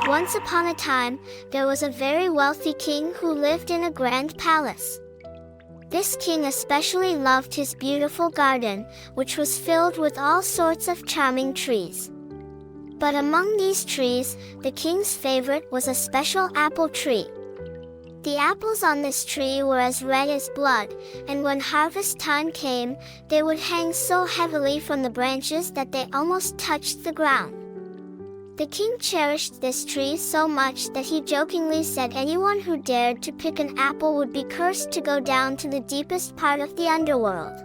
Once upon a time, there was a very wealthy king who lived in a grand palace. This king especially loved his beautiful garden, which was filled with all sorts of charming trees. But among these trees, the king's favorite was a special apple tree. The apples on this tree were as red as blood, and when harvest time came, they would hang so heavily from the branches that they almost touched the ground. The king cherished this tree so much that he jokingly said anyone who dared to pick an apple would be cursed to go down to the deepest part of the underworld.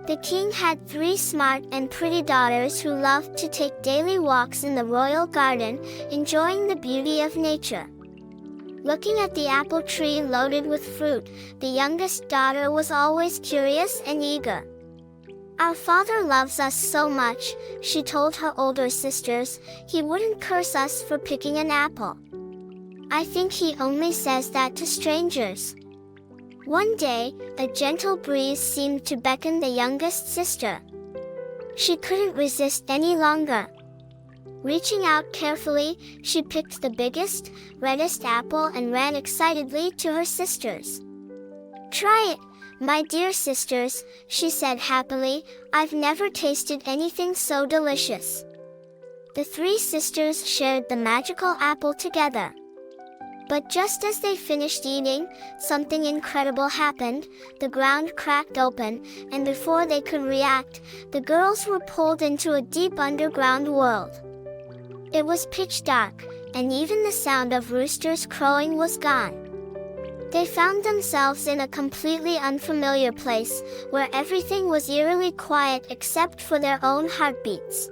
The king had 3 smart and pretty daughters who loved to take daily walks in the royal garden, enjoying the beauty of nature. Looking at the apple tree loaded with fruit, the youngest daughter was always curious and eager. "Our father loves us so much," she told her older sisters, "he wouldn't curse us for picking an apple. I think he only says that to strangers." One day, a gentle breeze seemed to beckon the youngest sister. She couldn't resist any longer. Reaching out carefully, she picked the biggest, reddest apple and ran excitedly to her sisters. "Try it, my dear sisters," she said happily. "I've never tasted anything so delicious." The 3 sisters shared the magical apple together. But just as they finished eating, something incredible happened. The ground cracked open, and before they could react, the girls were pulled into a deep underground world. It was pitch dark, and even the sound of roosters crowing was gone. They found themselves in a completely unfamiliar place, where everything was eerily quiet except for their own heartbeats.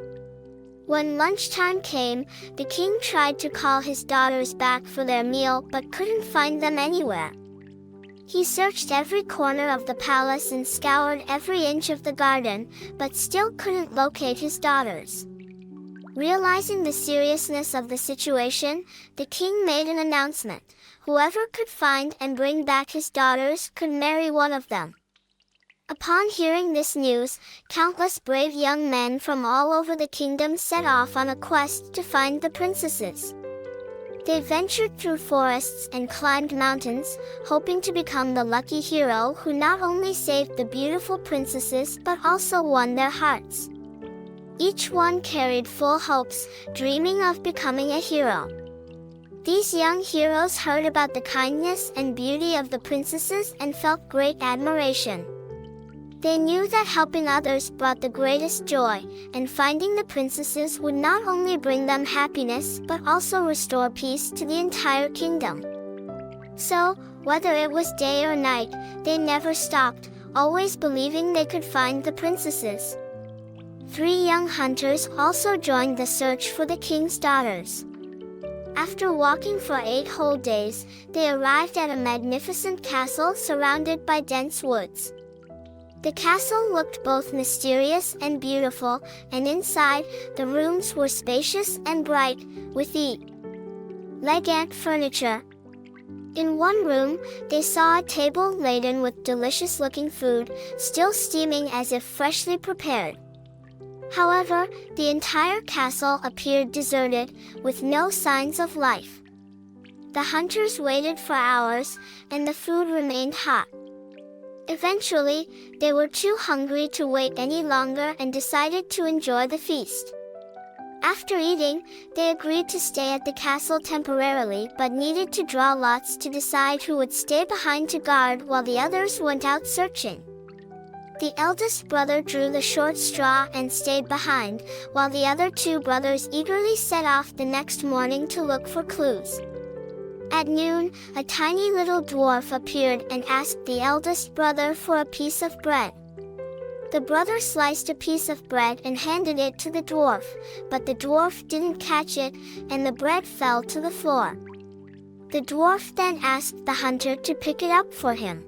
When lunchtime came, the king tried to call his daughters back for their meal but couldn't find them anywhere. He searched every corner of the palace and scoured every inch of the garden, but still couldn't locate his daughters. Realizing the seriousness of the situation, the king made an announcement. Whoever could find and bring back his daughters could marry one of them. Upon hearing this news, countless brave young men from all over the kingdom set off on a quest to find the princesses. They ventured through forests and climbed mountains, hoping to become the lucky hero who not only saved the beautiful princesses but also won their hearts. Each one carried full hopes, dreaming of becoming a hero. These young heroes heard about the kindness and beauty of the princesses and felt great admiration. They knew that helping others brought the greatest joy, and finding the princesses would not only bring them happiness but also restore peace to the entire kingdom. So, whether it was day or night, they never stopped, always believing they could find the princesses. 3 young hunters also joined the search for the king's daughters. After walking for 8 whole days, they arrived at a magnificent castle surrounded by dense woods. The castle looked both mysterious and beautiful, and inside, the rooms were spacious and bright, with elegant furniture. In one room, they saw a table laden with delicious-looking food, still steaming as if freshly prepared. However, the entire castle appeared deserted, with no signs of life. The hunters waited for hours, and the food remained hot. Eventually, they were too hungry to wait any longer and decided to enjoy the feast. After eating, they agreed to stay at the castle temporarily but needed to draw lots to decide who would stay behind to guard while the others went out searching. The eldest brother drew the short straw and stayed behind, while the other 2 brothers eagerly set off the next morning to look for clues. At noon, a tiny little dwarf appeared and asked the eldest brother for a piece of bread. The brother sliced a piece of bread and handed it to the dwarf, but the dwarf didn't catch it, and the bread fell to the floor. The dwarf then asked the hunter to pick it up for him.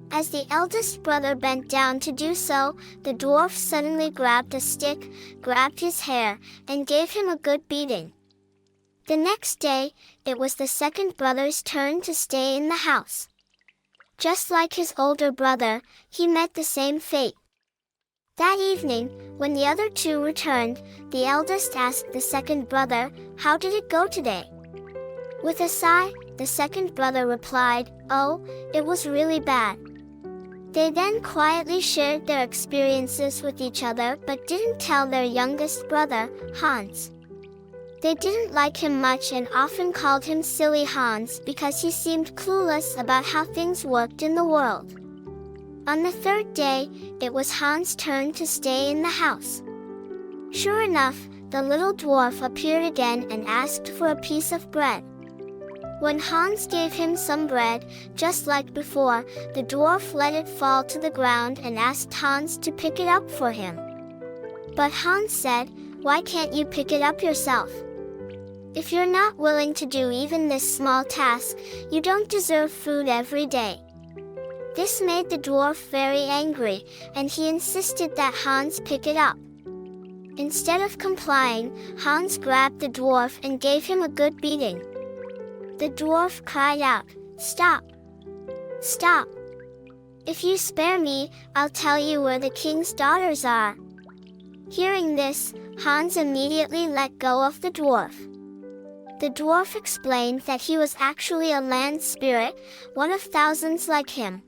As the eldest brother bent down to do so, the dwarf suddenly grabbed a stick, grabbed his hair, and gave him a good beating. The next day, it was the second brother's turn to stay in the house. Just like his older brother, he met the same fate. That evening, when the other two returned, the eldest asked the second brother, "How did it go today?" With a sigh, the second brother replied, "Oh, it was really bad." They then quietly shared their experiences with each other but didn't tell their youngest brother, Hans. They didn't like him much and often called him Silly Hans because he seemed clueless about how things worked in the world. On the third day, it was Hans' turn to stay in the house. Sure enough, the little dwarf appeared again and asked for a piece of bread. When Hans gave him some bread, just like before, the dwarf let it fall to the ground and asked Hans to pick it up for him. But Hans said, "Why can't you pick it up yourself? If you're not willing to do even this small task, you don't deserve food every day." This made the dwarf very angry, and he insisted that Hans pick it up. Instead of complying, Hans grabbed the dwarf and gave him a good beating. The dwarf cried out, "Stop! Stop! If you spare me, I'll tell you where the king's daughters are." Hearing this, Hans immediately let go of the dwarf. The dwarf explained that he was actually a land spirit, one of thousands like him.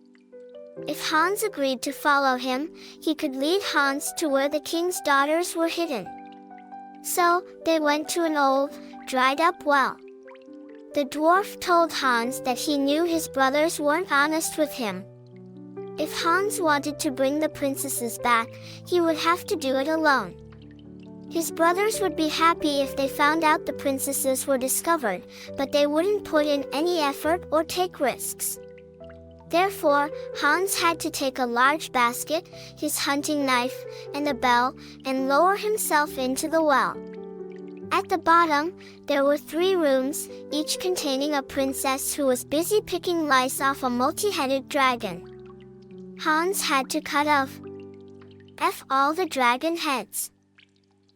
If Hans agreed to follow him, he could lead Hans to where the king's daughters were hidden. So, they went to an old, dried-up well. The dwarf told Hans that he knew his brothers weren't honest with him. If Hans wanted to bring the princesses back, he would have to do it alone. His brothers would be happy if they found out the princesses were discovered, but they wouldn't put in any effort or take risks. Therefore, Hans had to take a large basket, his hunting knife, and a bell, and lower himself into the well. At the bottom, there were 3 rooms, each containing a princess who was busy picking lice off a multi-headed dragon. Hans had to cut off all the dragon heads.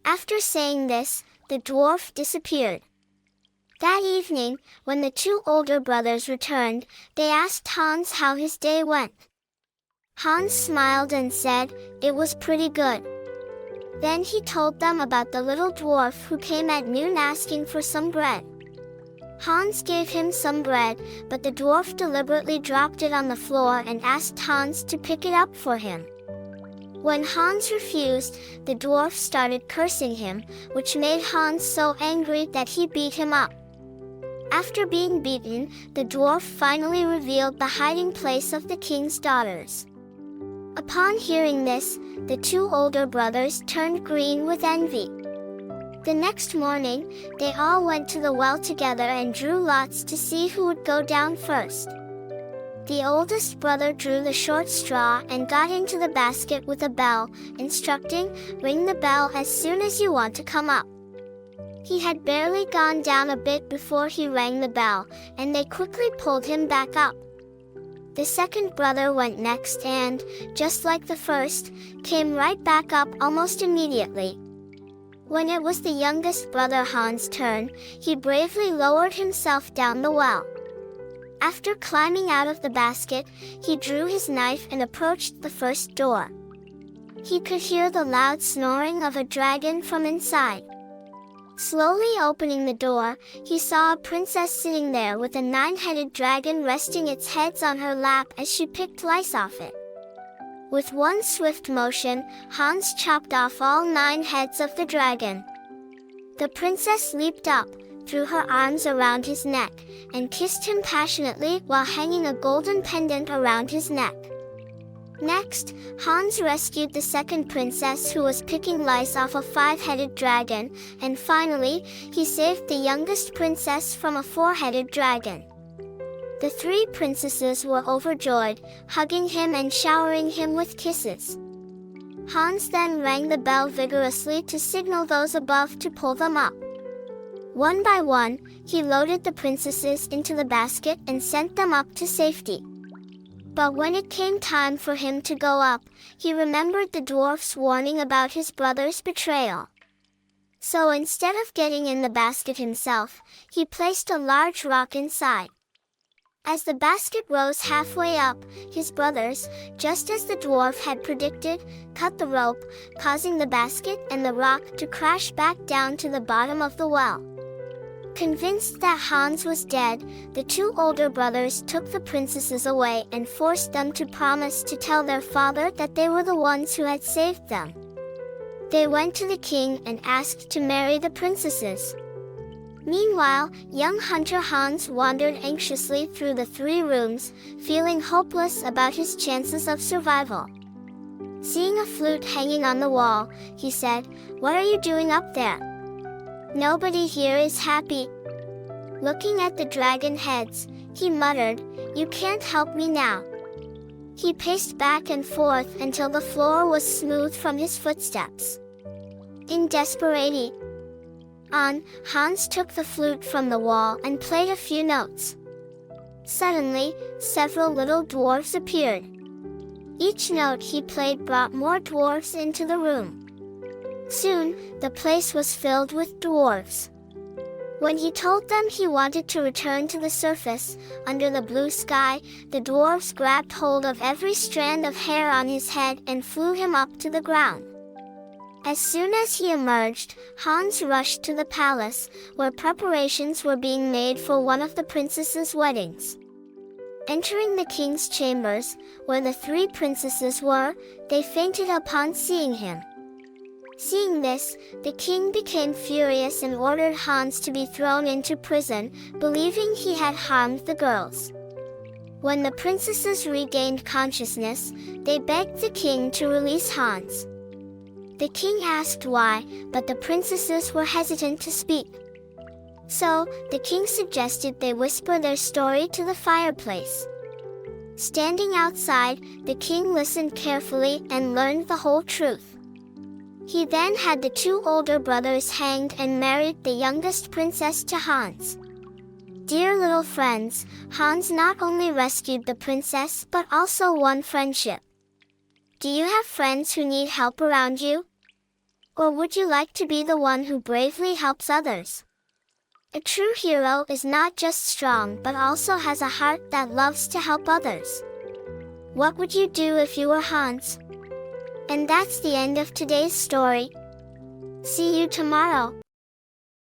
After saying this, the dwarf disappeared. That evening, when the 2 older brothers returned, they asked Hans how his day went. Hans smiled and said, "It was pretty good." Then he told them about the little dwarf who came at noon asking for some bread. Hans gave him some bread, but the dwarf deliberately dropped it on the floor and asked Hans to pick it up for him. When Hans refused, the dwarf started cursing him, which made Hans so angry that he beat him up. After being beaten, the dwarf finally revealed the hiding place of the king's daughters. Upon hearing this, the 2 older brothers turned green with envy. The next morning, they all went to the well together and drew lots to see who would go down first. The oldest brother drew the short straw and got into the basket with a bell, instructing, "Ring the bell as soon as you want to come up." He had barely gone down a bit before he rang the bell, and they quickly pulled him back up. The second brother went next and, just like the first, came right back up almost immediately. When it was the youngest brother Hans' turn, he bravely lowered himself down the well. After climbing out of the basket, he drew his knife and approached the first door. He could hear the loud snoring of a dragon from inside. Slowly opening the door, he saw a princess sitting there with a 9-headed dragon resting its heads on her lap as she picked lice off it. With one swift motion, Hans chopped off all 9 heads of the dragon. The princess leaped up, threw her arms around his neck, and kissed him passionately while hanging a golden pendant around his neck. Next, Hans rescued the second princess who was picking lice off a 5-headed dragon, and finally, he saved the youngest princess from a 4-headed dragon. The 3 princesses were overjoyed, hugging him and showering him with kisses. Hans then rang the bell vigorously to signal those above to pull them up. One by one, he loaded the princesses into the basket and sent them up to safety. But when it came time for him to go up, he remembered the dwarf's warning about his brother's betrayal. So instead of getting in the basket himself, he placed a large rock inside. As the basket rose halfway up, his brothers, just as the dwarf had predicted, cut the rope, causing the basket and the rock to crash back down to the bottom of the well. Convinced that Hans was dead, the two older brothers took the princesses away and forced them to promise to tell their father that they were the ones who had saved them. They went to the king and asked to marry the princesses. Meanwhile, young hunter Hans wandered anxiously through the 3 rooms, feeling hopeless about his chances of survival. Seeing a flute hanging on the wall, he said, "What are you doing up there? Nobody here is happy." Looking at the dragon heads, he muttered, "You can't help me now." He paced back and forth until the floor was smooth from his footsteps. In desperation, Hans took the flute from the wall and played a few notes. Suddenly, several little dwarves appeared. Each note he played brought more dwarves into the room. Soon, the place was filled with dwarves. When he told them he wanted to return to the surface, under the blue sky, the dwarves grabbed hold of every strand of hair on his head and flew him up to the ground. As soon as he emerged, Hans rushed to the palace, where preparations were being made for one of the princesses' weddings. Entering the king's chambers, where the 3 princesses were, they fainted upon seeing him. Seeing this, the king became furious and ordered Hans to be thrown into prison, believing he had harmed the girls. When the princesses regained consciousness, they begged the king to release Hans. The king asked why, but the princesses were hesitant to speak. So, the king suggested they whisper their story to the fireplace. Standing outside, the king listened carefully and learned the whole truth. He then had the 2 older brothers hanged and married the youngest princess to Hans. Dear little friends, Hans not only rescued the princess but also won friendship. Do you have friends who need help around you? Or would you like to be the one who bravely helps others? A true hero is not just strong but also has a heart that loves to help others. What would you do if you were Hans? And that's the end of today's story. See you tomorrow.